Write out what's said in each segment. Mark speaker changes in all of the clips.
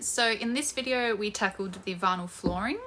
Speaker 1: So in this video we tackled the vinyl flooring.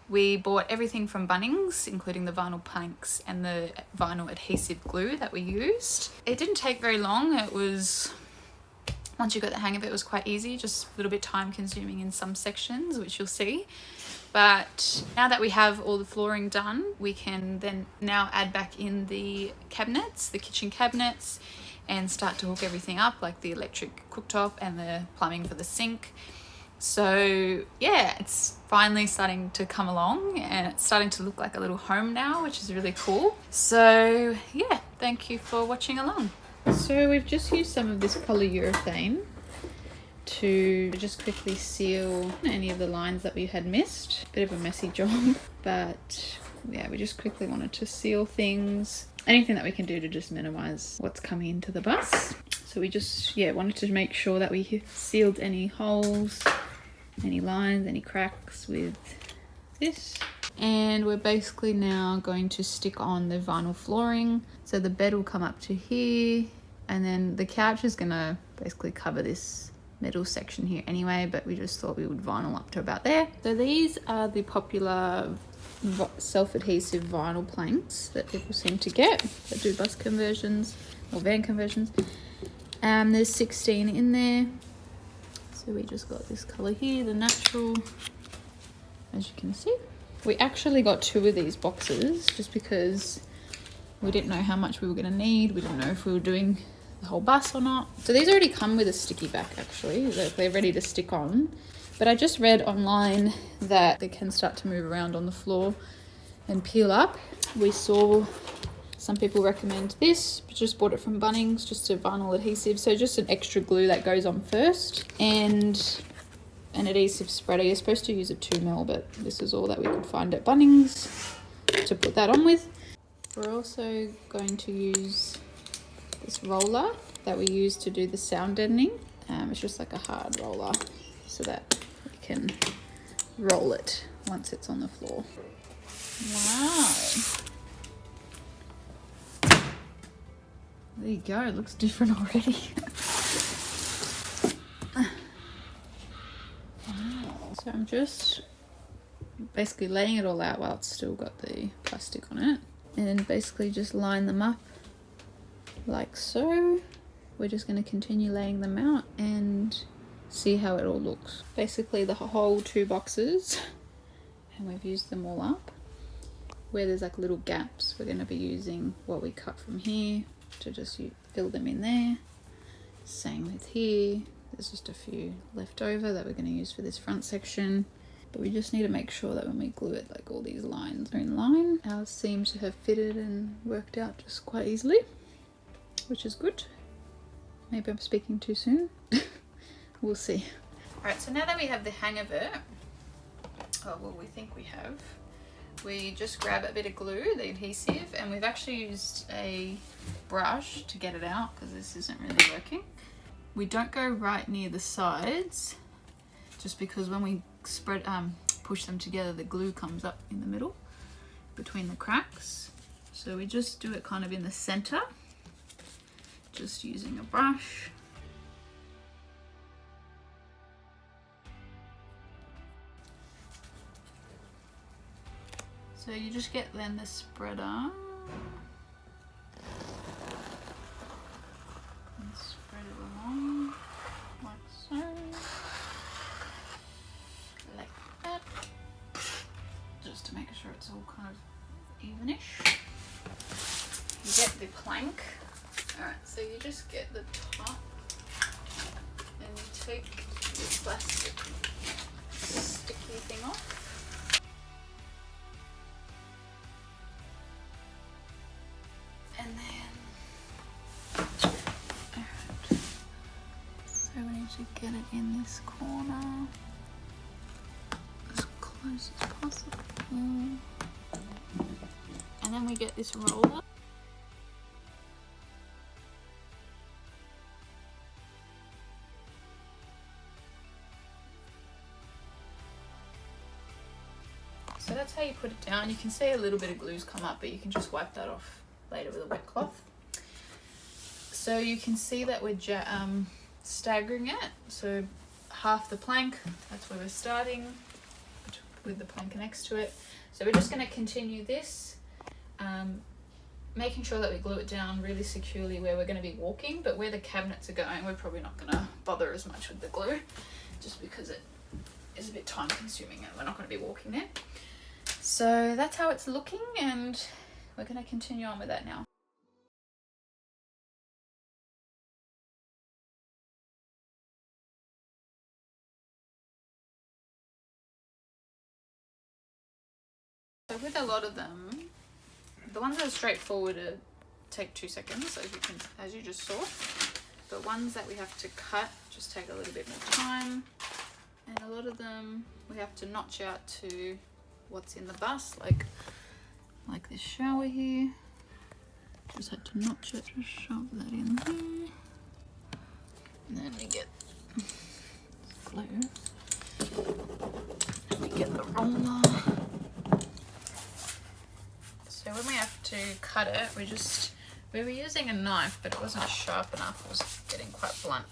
Speaker 1: We bought everything from Bunnings, including the vinyl planks and the vinyl adhesive glue that we used. It didn't take very long. It was, once you got the hang of it, it was quite easy, just a little bit time consuming in some sections, which you'll see. But now that we have all the flooring done, we can then now add back in the cabinets, the kitchen cabinets, and start to hook everything up, like the electric cooktop and the plumbing for the sink. So yeah, it's finally starting to come along and it's starting to look like a little home now, which is really cool. So yeah, thank you for watching along. So we've just used some of this polyurethane to just quickly seal any of the lines that we had missed. Bit of a messy job, but yeah, we just quickly wanted to seal things. Anything that we can do to just minimize what's coming into the bus. So we just, yeah, wanted to make sure that we sealed any holes, any lines, any cracks with this. And we're basically now going to stick on the vinyl flooring. So the bed will come up to here, and then the couch is gonna basically cover this middle section here anyway, but we just thought we would vinyl up to about there. So these are the popular self-adhesive vinyl planks that people seem to get that do bus conversions or van conversions. There's 16 in there. So we just got this color here, the natural, as you can see. We actually got 2 of these boxes just because we didn't know how much we were gonna need. We didn't know if we were doing the whole bus or not. So these already come with a sticky back actually, they're ready to stick on. But I just read online that they can start to move around on the floor and peel up. We saw some people recommend this, but just bought it from Bunnings, just a vinyl adhesive. So just an extra glue that goes on first and an adhesive spreader. You're supposed to use a 2mm, but this is all that we could find at Bunnings to put that on with. We're also going to use this roller that we use to do the sound deadening. It's just like a hard roller so that we can roll it once it's on the floor. Wow. There you go, it looks different already. Wow. So I'm just basically laying it all out while it's still got the plastic on it, and basically just line them up like so. We're just going to continue laying them out and see how it all looks. Basically the whole 2 boxes, and we've used them all up. Where there's like little gaps, we're going to be using what we cut from here to just fill them in there. Same with here, there's just a few left over that we're going to use for this front section. But we just need to make sure that when we glue it, like all these lines are in line. Ours seems to have fitted and worked out just quite easily, which is good. Maybe I'm speaking too soon. We'll see. Alright, so now that we have the hang of it, oh well, we think we have, we just grab a bit of glue, the adhesive, and we've actually used a brush to get it out because this isn't really working. We don't go right near the sides just because when we spread push them together, the glue comes up in the middle between the cracks. So we just do it kind of in the center, just using a brush. So you just get then the spreader and spread it along like so, like that, just to make sure it's all kind of evenish. You get the plank. Alright, so you just get the top and you take the plastic sticky thing off. And then, alright, so we need to get it in this corner as close as possible. And then we get this roller. So that's how you put it down. You can see a little bit of glue's come up, but you can just wipe that off later with a wet cloth. So you can see that we're staggering it. So half the plank. That's where we're starting, with the plank next to it. So we're just going to continue this, making sure that we glue it down really securely where we're going to be walking, but where the cabinets are going, we're probably not going to bother as much with the glue, just because it is a bit time consuming and we're not going to be walking there. So that's how it's looking, and we're going to continue on with that now. So with a lot of them, the ones that are straightforward take 2 seconds, as you just saw. The ones that we have to cut just take a little bit more time, and a lot of them we have to notch out to what's in the bus, like this shower here. Just had to notch it, just shove that in there, and then we get glue, and we get the roller. So when we have to cut it, we were using a knife, but it wasn't sharp enough. It was getting quite blunt.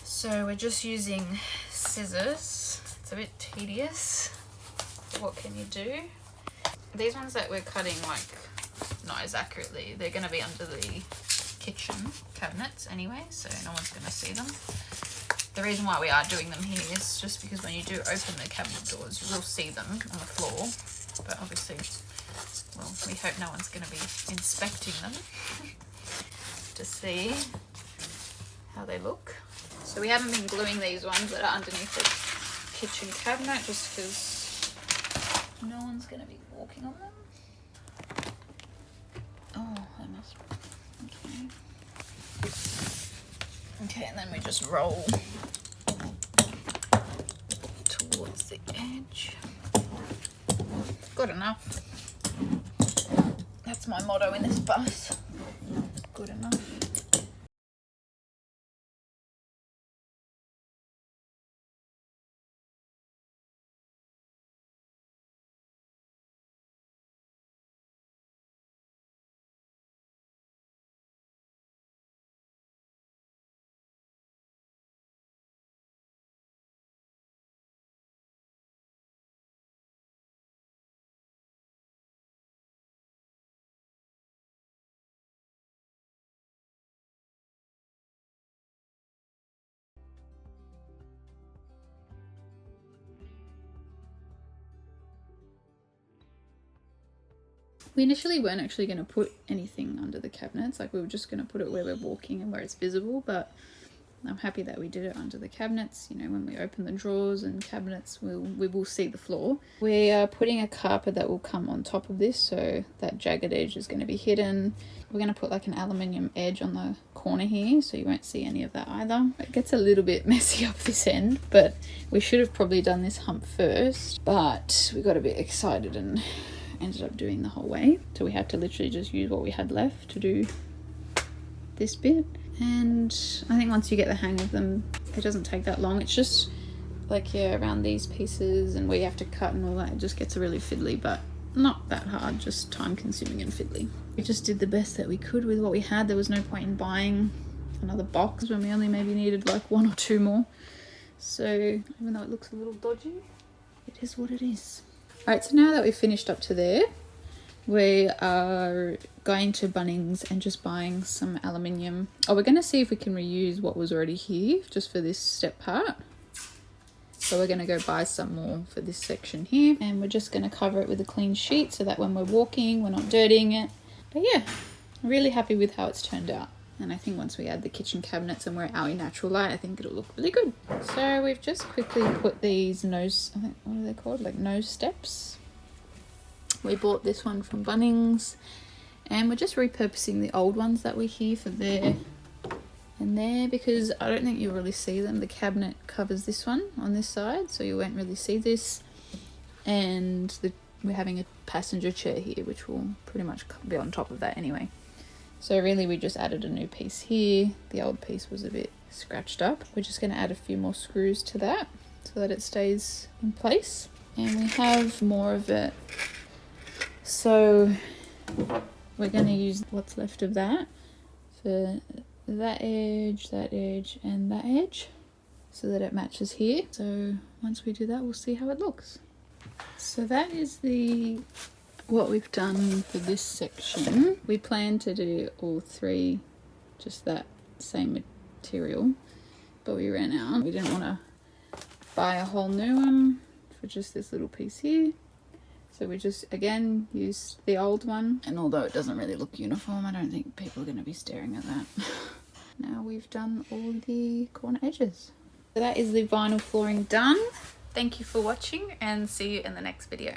Speaker 1: So we're just using scissors. It's a bit tedious, but what can you do? These ones that we're cutting, not as accurately, they're going to be under the kitchen cabinets anyway, so no one's going to see them. The reason why we are doing them here is just because when you do open the cabinet doors, you will see them on the floor, but obviously, well, we hope no one's going to be inspecting them to see how they look. So we haven't been gluing these ones that are underneath the kitchen cabinet just because no one's going to be walking on them. Oh, that must be okay. Okay, and then we just roll towards the edge. Good enough. That's my motto in this bus. Good enough. We initially weren't actually going to put anything under the cabinets, we were just going to put it where we're walking and where it's visible, but I'm happy that we did it under the cabinets. You know, when we open the drawers and cabinets, we will see the floor. We are putting a carpet that will come on top of this, so that jagged edge is going to be hidden. We're going to put an aluminium edge on the corner here, so you won't see any of that either. It gets a little bit messy up this end, but we should have probably done this hump first, but we got a bit excited and ended up doing the whole way, so we had to literally just use what we had left to do this bit. And I think once you get the hang of them, it doesn't take that long. It's just around these pieces and where you have to cut and all that, it just gets really fiddly, but not that hard, just time consuming and fiddly. We just did the best that we could with what we had. There was no point in buying another box when we only maybe needed 1 or 2 more. So even though it looks a little dodgy, it is what it is. Alright, so now that we've finished up to there, we are going to Bunnings and just buying some aluminium. Oh, we're going to see if we can reuse what was already here just for this step part. So we're going to go buy some more for this section here, and we're just going to cover it with a clean sheet so that when we're walking, we're not dirtying it. But yeah, I'm really happy with how it's turned out. And I think once we add the kitchen cabinets and we're out in natural light, I think it'll look really good. So we've just quickly put these nose, I think, what are they called? Nose steps. We bought this one from Bunnings, and we're just repurposing the old ones that were here for there and there, because I don't think you'll really see them. The cabinet covers this one on this side, so you won't really see this. And we're having a passenger chair here, which will pretty much be on top of that anyway. So really we just added a new piece here. The old piece was a bit scratched up. We're just going to add a few more screws to that so that it stays in place. And we have more of it. So we're going to use what's left of that for that edge, and that edge. so that it matches here. So once we do that, we'll see how it looks. So that is what we've done for this section. We plan to do all three just that same material, but we ran out. We didn't want to buy a whole new one for just this little piece here. So we just, again, used the old one. And although it doesn't really look uniform, I don't think people are going to be staring at that. Now we've done all the corner edges. So that is the vinyl flooring done. Thank you for watching and see you in the next video.